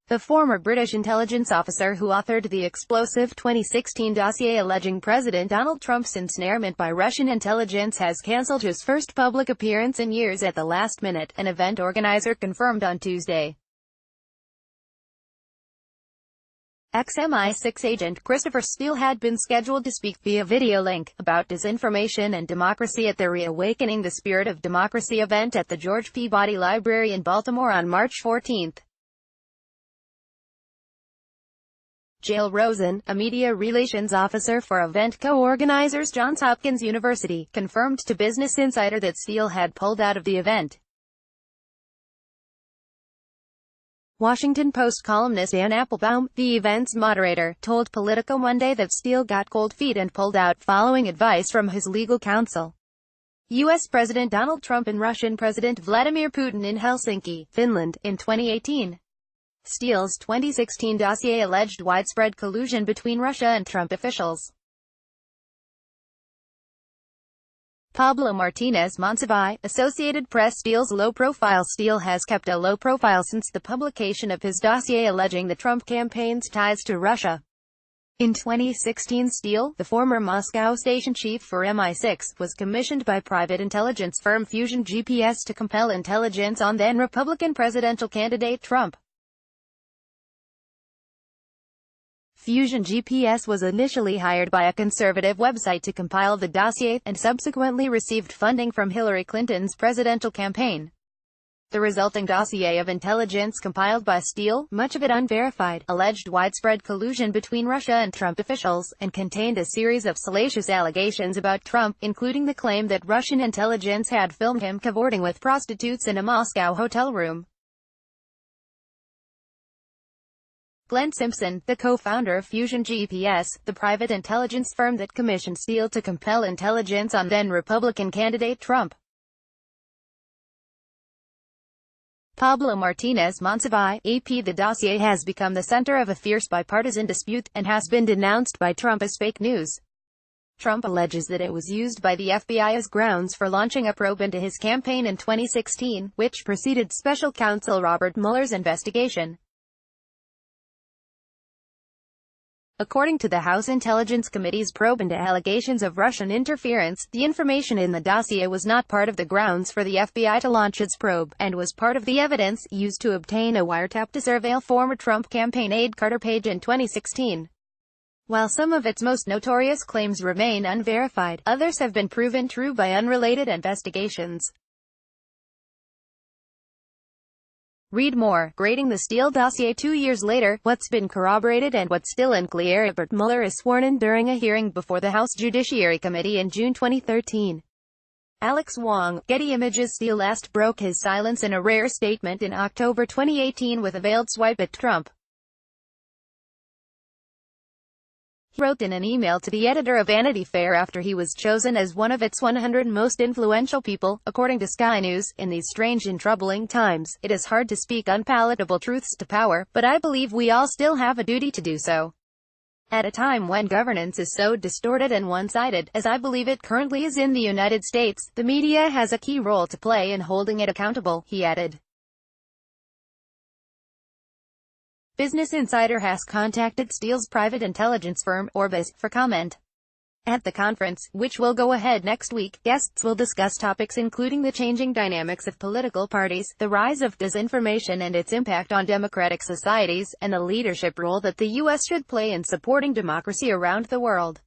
The former British intelligence officer who authored the explosive 2016 dossier alleging President Donald Trump's ensnarement by Russian intelligence has cancelled his first public appearance in years at the last minute, an event organizer confirmed on Tuesday. Ex-MI6 agent Christopher Steele had been scheduled to speak via video link about disinformation and democracy at the Reawakening the Spirit of Democracy event at the George Peabody Library in Baltimore on March 14. Jill Rosen, a media relations officer for event co-organizers Johns Hopkins University, confirmed to Business Insider that Steele had pulled out of the event. Washington Post columnist Ann Applebaum, the event's moderator, told Politico Monday that Steele got cold feet and pulled out, following advice from his legal counsel. U.S. President Donald Trump and Russian President Vladimir Putin in Helsinki, Finland, in 2018. Steele's 2016 dossier alleged widespread collusion between Russia and Trump officials. Pablo Martinez Monsiváis, Associated Press. Steele's low profile. Steele has kept a low profile since the publication of his dossier alleging the Trump campaign's ties to Russia. In 2016, Steele, the former Moscow station chief for MI6, was commissioned by private intelligence firm Fusion GPS to compel intelligence on then Republican presidential candidate Trump. Fusion GPS was initially hired by a conservative website to compile the dossier, and subsequently received funding from Hillary Clinton's presidential campaign. The resulting dossier of intelligence compiled by Steele, much of it unverified, alleged widespread collusion between Russia and Trump officials, and contained a series of salacious allegations about Trump, including the claim that Russian intelligence had filmed him cavorting with prostitutes in a Moscow hotel room. Glenn Simpson, the co-founder of Fusion GPS, the private intelligence firm that commissioned Steele to compel intelligence on then-Republican candidate Trump. Pablo Martinez Monsiváis, AP. The dossier has become the center of a fierce bipartisan dispute, and has been denounced by Trump as fake news. Trump alleges that it was used by the FBI as grounds for launching a probe into his campaign in 2016, which preceded special counsel Robert Mueller's investigation. According to the House Intelligence Committee's probe into allegations of Russian interference, the information in the dossier was not part of the grounds for the FBI to launch its probe, and was part of the evidence used to obtain a wiretap to surveil former Trump campaign aide Carter Page in 2016. While some of its most notorious claims remain unverified, others have been proven true by unrelated investigations. Read more. Grading the Steele dossier 2 years later, what's been corroborated and what's still unclear. Robert Mueller is sworn in during a hearing before the House Judiciary Committee in June 2013. Alex Wong, Getty Images. Steele last broke his silence in a rare statement in October 2018 with a veiled swipe at Trump. He wrote in an email to the editor of Vanity Fair after he was chosen as one of its 100 most influential people, according to Sky News. In these strange and troubling times, it is hard to speak unpalatable truths to power, but I believe we all still have a duty to do so. At a time when governance is so distorted and one-sided, as I believe it currently is in the United States, the media has a key role to play in holding it accountable, he added. Business Insider has contacted Steele's private intelligence firm, Orbis, for comment. At the conference, which will go ahead next week, guests will discuss topics including the changing dynamics of political parties, the rise of disinformation and its impact on democratic societies, and the leadership role that the U.S. should play in supporting democracy around the world.